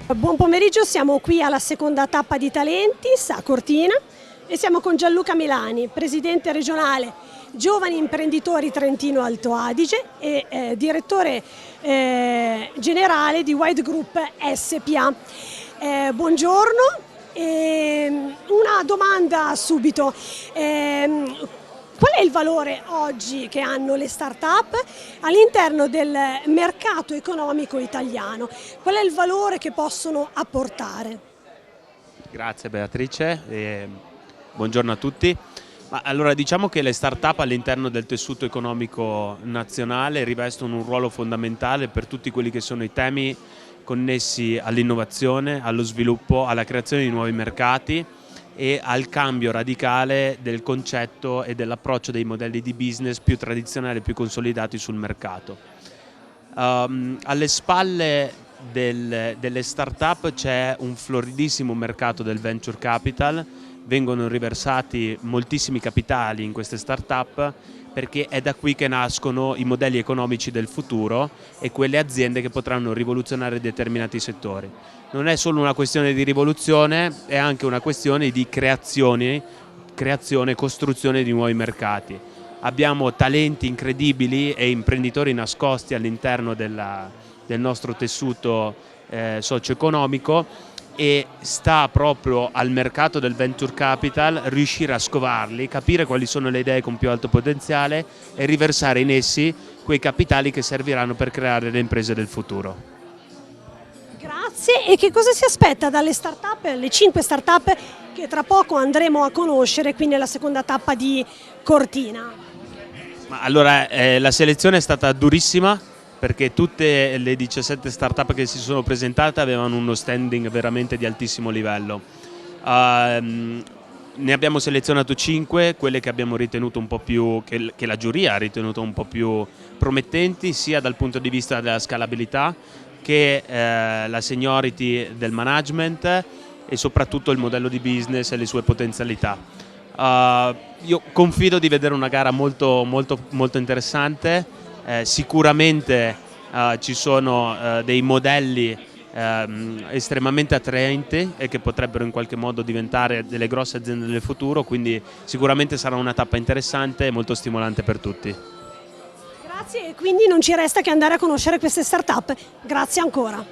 Buon pomeriggio, siamo qui alla seconda tappa di Talentis a Cortina e siamo con Gianluca Milani, presidente regionale Giovani Imprenditori Trentino Alto Adige e direttore generale di Wide Group SPA. Buongiorno, una domanda subito. Qual è il valore oggi che hanno le start-up all'interno del mercato economico italiano? Qual è il valore che possono apportare? Grazie Beatrice e buongiorno a tutti. Allora, diciamo che le start-up all'interno del tessuto economico nazionale rivestono un ruolo fondamentale per tutti quelli che sono i temi connessi all'innovazione, allo sviluppo, alla creazione di nuovi mercati e al cambio radicale del concetto e dell'approccio dei modelli di business più tradizionali e più consolidati sul mercato. Alle spalle delle start-up c'è un floridissimo mercato del venture capital, vengono riversati moltissimi capitali in queste start-up perché è da qui che nascono i modelli economici del futuro e quelle aziende che potranno rivoluzionare determinati settori. Non è solo una questione di rivoluzione, è anche una questione di creazione e costruzione di nuovi mercati. Abbiamo talenti incredibili e imprenditori nascosti all'interno del nostro tessuto socio-economico e sta proprio al mercato del venture capital riuscire a scovarli, capire quali sono le idee con più alto potenziale e riversare in essi quei capitali che serviranno per creare le imprese del futuro. Grazie. E che cosa si aspetta dalle start-up, le 5 start-up che tra poco andremo a conoscere qui nella seconda tappa di Cortina? Allora, la selezione è stata durissima perché tutte le 17 start-up che si sono presentate avevano uno standing veramente di altissimo livello. Ne abbiamo selezionato 5, quelle che abbiamo ritenuto un po' più, che la giuria ha ritenuto un po' più promettenti, sia dal punto di vista della scalabilità che la seniority del management e soprattutto il modello di business e le sue potenzialità. Io confido di vedere una gara molto interessante. Sicuramente ci sono dei modelli estremamente attraenti e che potrebbero in qualche modo diventare delle grosse aziende del futuro, quindi sicuramente sarà una tappa interessante e molto stimolante per tutti. Grazie, e quindi non ci resta che andare a conoscere queste start-up. Grazie ancora.